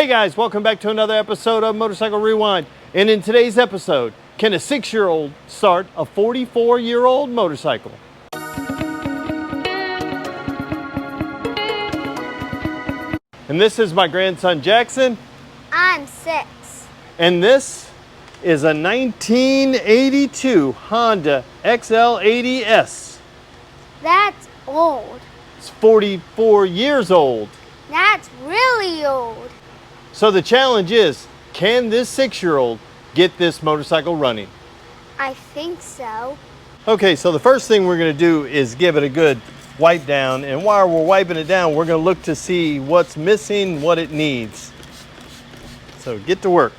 Hey guys, welcome back to another episode of Motorcycle Rewind. And in today's episode, can a 6-year-old start a 44-year-old motorcycle? And this is my grandson Jackson. I'm 6. And this is a 1982 Honda XL80S. That's old. It's 44 years old. That's really old. So the challenge is, can this 6-year-old get this motorcycle running? I think so. Okay, so the first thing we're going to do is give it a good wipe down. And while we're wiping it down, we're going to look to see what's missing, what it needs. So get to work.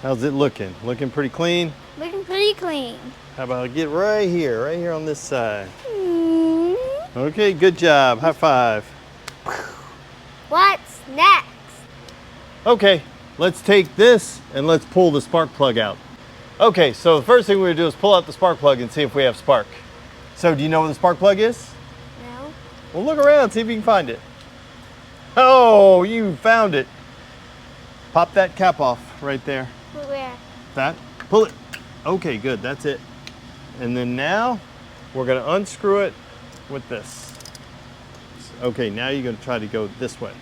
How's it looking? Looking pretty clean? Looking pretty clean. How about I get right here on this side? Okay, good job. High five. What's next? Okay, let's take this and let's pull the spark plug out. Okay, so the first thing we're gonna do is pull out the spark plug and see if we have spark. So do you know where the spark plug is? No. Well, look around, see if you can find it. Oh, you found it. Pop that cap off right there. Where? That, pull it. Okay, good, that's it. And then now we're gonna unscrew it with this. Okay, now you're gonna try to go this way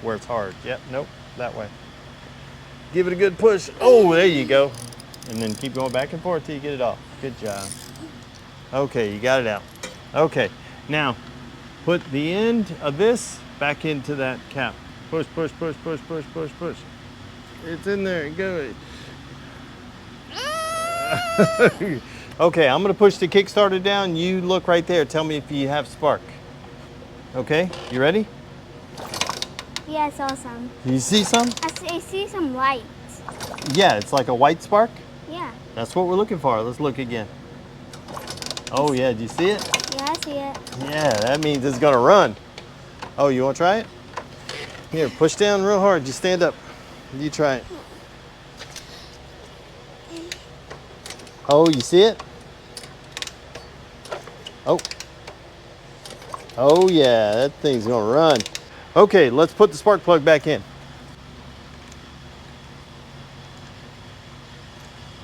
where it's hard. Yep, nope, that way. Give it a good push. Oh, there you go. And then keep going back and forth till you get it off. Good job. Okay, you got it out. Okay, now put the end of this back into that cap. Push, push, push, push, push, push, push. It's in there, go. Okay, I'm gonna push the Kickstarter down. You look right there, tell me if you have spark. Okay, you ready? Yeah, I saw some. You see some? I see some lights. Yeah, it's like a white spark. Yeah. That's what we're looking for. Let's look again. Oh yeah, do you see it? Yeah, I see it. Yeah, that means it's gonna run. Oh, you wanna try it? Here, push down real hard. Just stand up. You try it. Oh, you see it? Oh. Oh yeah, that thing's gonna run. Okay, let's put the spark plug back in.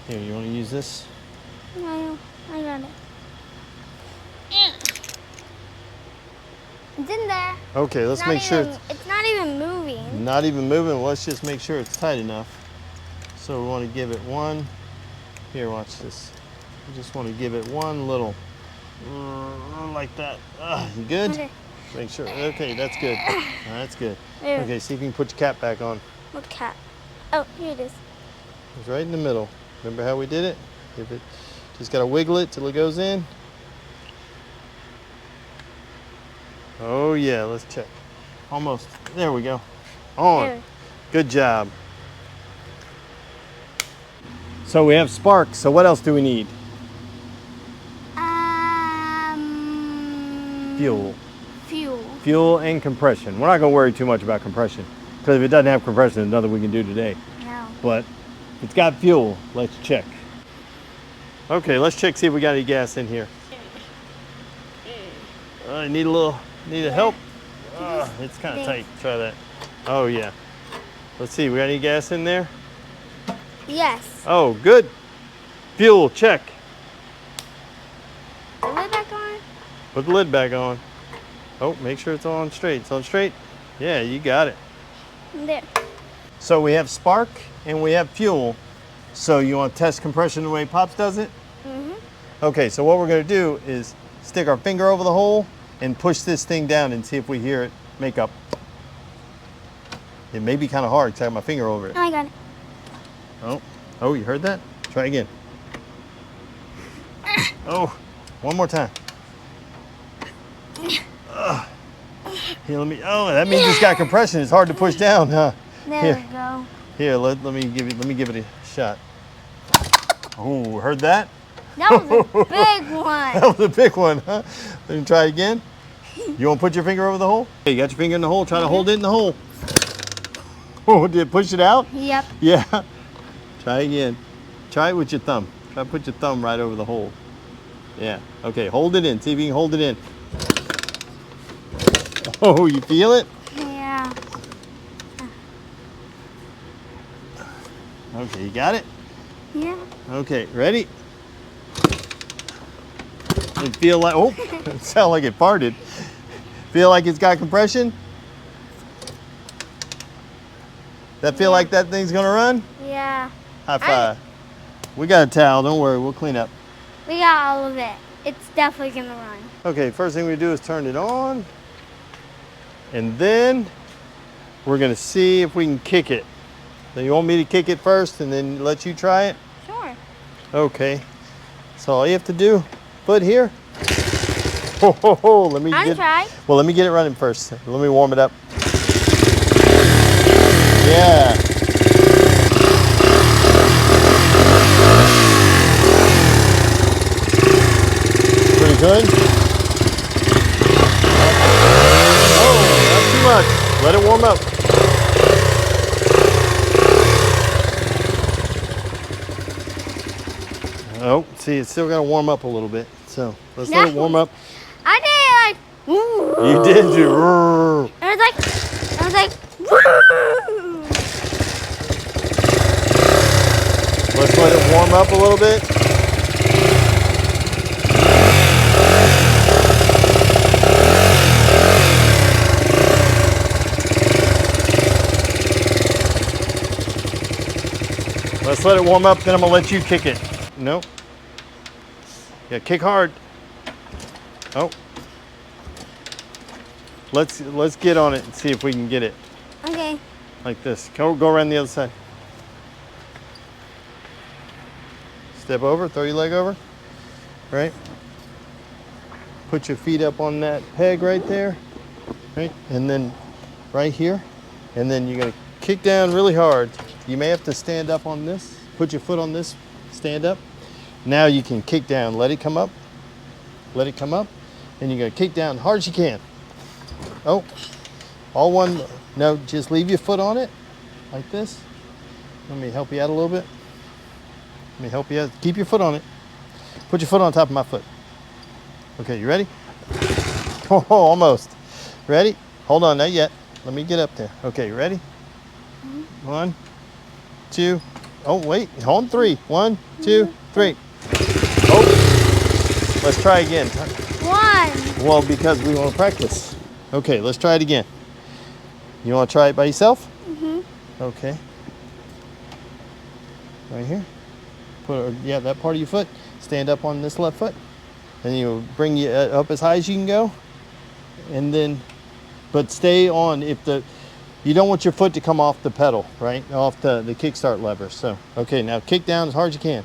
Here, you wanna use this? No, I got it. It's in there. Okay, let's make sure it's not even moving. not even moving. Well, let's just make sure it's tight enough. So we wanna give it one. Here, watch this. We just want to give it one little, like that. You good? Okay. Make sure. Okay, that's good. That's good. There. Okay, see if you can put your cap back on. What cap? Oh, here it is. It's right in the middle. Remember how we did it? Give it. Just gotta wiggle it till it goes in. Oh yeah, let's check. Almost. There we go. On. There. Good job. So we have spark. So what else do we need? Fuel. Fuel and compression. We're not going to worry too much about compression because if it doesn't have compression, there's nothing we can do today. No. But if it's got fuel, let's check. Okay, let's check, see if we got any gas in here. I need a help. It's kind of tight. Try that. Oh yeah. Let's see, we got any gas in there? Yes. Oh, good. Fuel, check. The lid back on? Put the lid back on. Oh, make sure it's on straight. It's on straight? Yeah, you got it. There. So we have spark and we have fuel. So you want to test compression the way Pops does it? Mm-hmm. Okay, so what we're going to do is stick our finger over the hole and push this thing down and see if we hear it make up. It may be kind of hard because I have my finger over it. Oh, I got it. Oh, you heard that? Try again. Oh, one more time. Here, let me. Oh, that means it's got compression. It's hard to push down, huh? There we go. Here, let me give it a shot. Oh, heard that? That was a big one. That was a big one, huh? Let me try again. You want to put your finger over the hole? Hey, you got your finger in the hole. Try to hold it in the hole. Oh, did it push it out? Yep. Yeah. Try again. Try it with your thumb. Try to put your thumb right over the hole. Yeah. Okay, hold it in. See if you can hold it in. Oh, you feel it? Yeah. Okay, you got it? Yeah. Okay, ready? It feel like, oh, it sound like it farted. Feel like it's got compression? That feel like that thing's gonna run? Yeah. High five. We got a towel, don't worry, we'll clean up. We got all of it. It's definitely gonna run. Okay, first thing we do is turn it on. And then we're gonna see if we can kick it. So you want me to kick it first and then let you try it? Sure. Okay. So all you have to do, foot here. Ho, ho, ho. Let me Try. Well, let me get it running first. Let me warm it up. Yeah. Pretty good. Oh, not too much. Let it warm up. Oh, see, it's still got to warm up a little bit. So let's let it warm up. I did like. You did do. It was like. Let's let it warm up a little bit. Let's let it warm up, then I'm gonna let you kick it. Nope. Yeah, kick hard. Oh. Let's get on it and see if we can get it. Okay. Like this. Go around the other side. Step over, throw your leg over. Right? Put your feet up on that peg right there. Right? And then right here. And then you're gonna kick down really hard. You may have to stand up on this. Put your foot on this, stand up. Now you can kick down. Let it come up. Let it come up. And you're gonna kick down as hard as you can. Oh, all one. No, just leave your foot on it, like this. Let me help you out a little bit. Let me help you out. Keep your foot on it. Put your foot on top of my foot. Okay, you ready? Oh, almost. Ready? Hold on, not yet. Let me get up there. Okay, you ready? 1, 2. Oh, wait. Hold on, 3. 1, 2, 3. Oh, let's try again. 1. Well, because we want to practice. Okay, let's try it again. You want to try it by yourself? Mhm. Okay. Right here. Put yeah, that part of your foot. Stand up on this left foot, and you bring you up as high as you can go, and then, but stay on. You don't want your foot to come off the pedal, right? Off the kickstart lever. So okay, now kick down as hard as you can.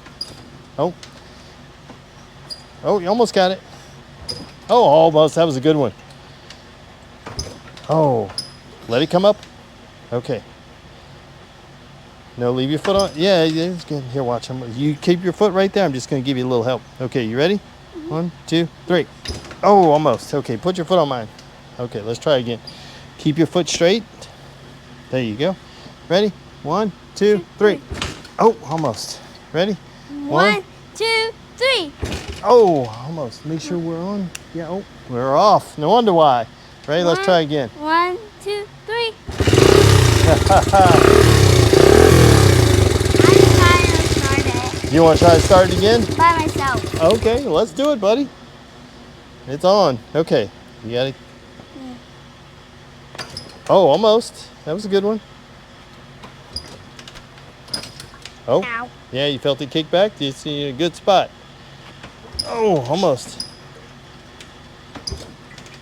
Oh. Oh, you almost got it. Oh, almost. That was a good one. Oh, let it come up. Okay. No, leave your foot on. Yeah, it's good. Here, watch. You keep your foot right there. I'm just going to give you a little help. Okay, you ready? 1, 2, 3. Oh, almost. Okay, put your foot on mine. Okay, let's try again. Keep your foot straight. There you go. Ready? 1, 2, 3. Oh, almost. Ready? 1, 2, 3. Oh, almost. Make sure we're on. Yeah, oh, we're off. No wonder why. Ready? Let's try again. 1, 2, 3. I'm trying to start it. You want to try to start it again? By myself. Okay, let's do it, buddy. It's on. Okay, you got it. Oh, almost. That was a good one. Oh, Ow. yeah, you felt it kick back? You see a good spot. Oh, almost.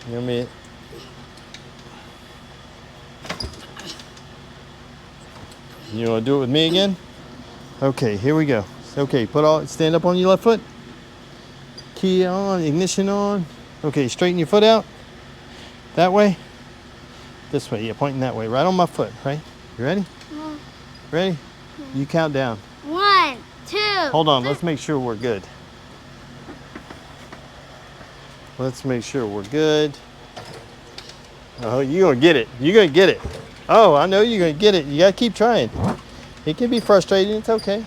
You want me? You want to do it with me again? Okay, here we go. Okay, stand up on your left foot. Key on, ignition on. Okay, straighten your foot out. That way. This way, yeah, pointing that way. Right on my foot, right? You ready? Ready? You count down. 1, 2. Hold on, let's make sure we're good. Let's make sure we're good. Oh, you're gonna get it. You're gonna get it. Oh, I know you're gonna get it. You gotta keep trying. It can be frustrating, it's okay.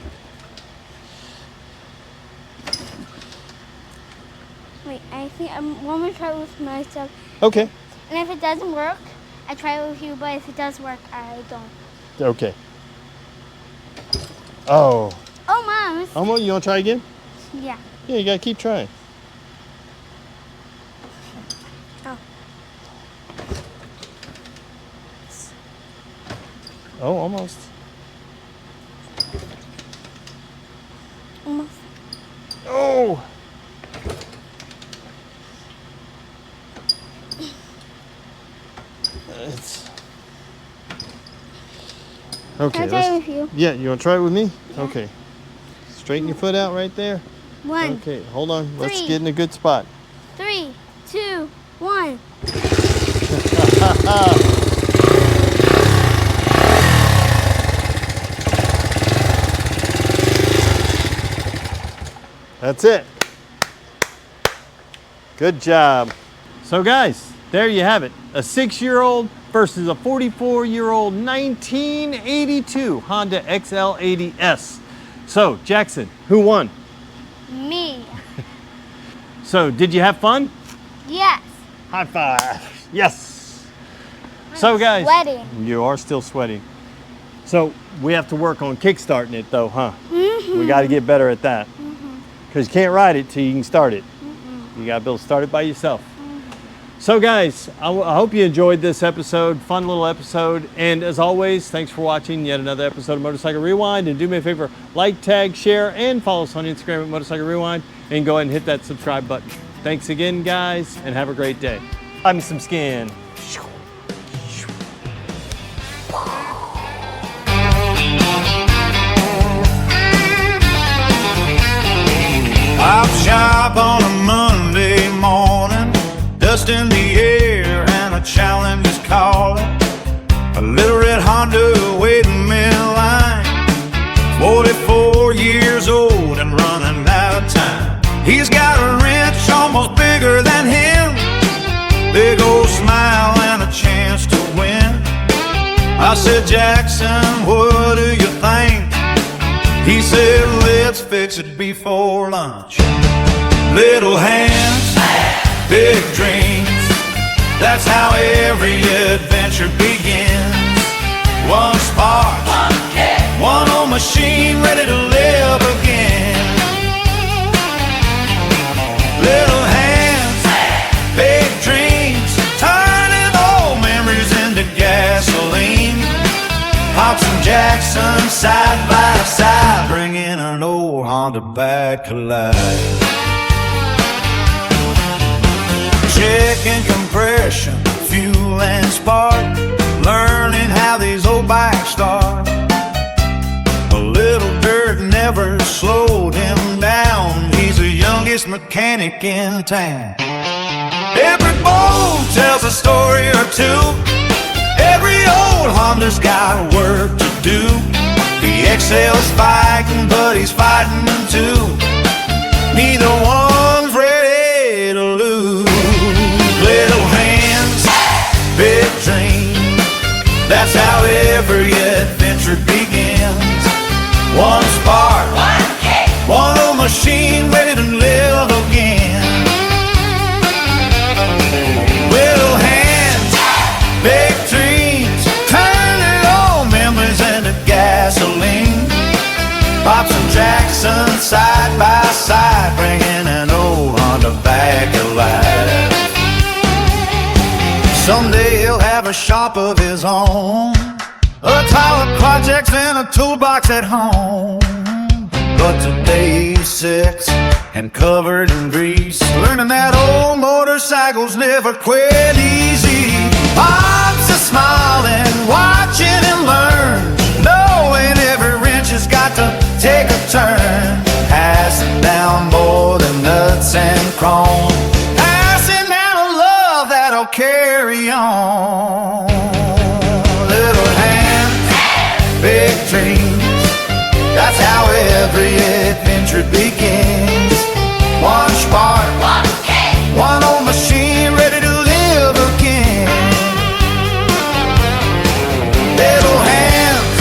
Wait, I think I'm going to try it with myself. Okay. And if it doesn't work, I try it with you. But if it does work, I don't. Okay. Oh. Oh, Mom. Almost. You want to try again? Yeah. Yeah, you got to keep trying. Oh. Oh, almost. Almost. Oh. It's okay. Can I try it with you? Yeah, you want to try it with me? Yeah. Okay. Straighten your foot out right there. 1, Okay, hold on. Let's 3. get in a good spot. 3, 2, 1. That's it. Good job. So guys, there you have it. A 6-year-old versus a 44-year-old 1982 Honda XL80S. So Jackson, who won? Me. So did you have fun? Yes. High five. Yes. So guys, Sweating. you are still sweating. So we have to work on kickstarting it though, huh? Mm-hmm. We got to get better at that. Because you can't ride it till you can start it. You got to be able to start it by yourself. So guys, I hope you enjoyed this episode, fun little episode. And as always, thanks for watching yet another episode of Motorcycle Rewind. And do me a favor, like, tag, share, and follow us on Instagram at Motorcycle Rewind. And go ahead and hit that subscribe button. Thanks again, guys, and have a great day. Buy me some skin. Pop shop on a Monday morning, dust in the air and a challenge is calling. A little red Honda waiting in line, 44 years old and running out of time. He's got a wrench almost bigger than him, big old smile and a chance to win. I said, Jackson, what do you think? He said, let's fix it before lunch. Little hands, big dreams. That's how every adventure begins. One spark, one old machine ready to live again. Little hands, big dreams, turning old memories into gasoline. Pops and Jackson side by side, bringing an old Honda back to life. Checking compression, fuel and spark, learning how these old bikes start. A little dirt never slowed him down. He's the youngest mechanic in town. Every boat tells a story or two. Every old Honda's got work to do. The XL's fighting, but he's fighting too. Neither one's ready to lose. Little hands, big dreams. That's how every adventure begins. One spark, one old machine ready to live again. Little hands, big dreams, turning old memories into gasoline. Pops and Jackson side by side, bringing an old Honda back alive. Someday he'll have a shop of his own, a tile of projects and a toolbox at home. But today he's 6 and covered in grease, learning that old motorcycles never quit easy. Pops is smiling, watching him learn, knowing every wrench has got to take a turn. Passing down more than nuts and chrome, passing down a love that'll carry on. Little hands, big dreams. That's how every adventure begins. One spark, one old machine ready to live again. Little hands,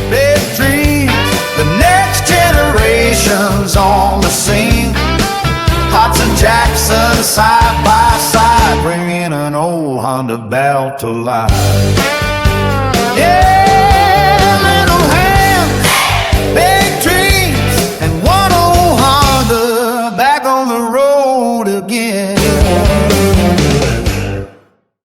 big dreams. The next generation's on the scene. Pops and Jackson side by side, bringing an old Honda Bell to life. Yeah.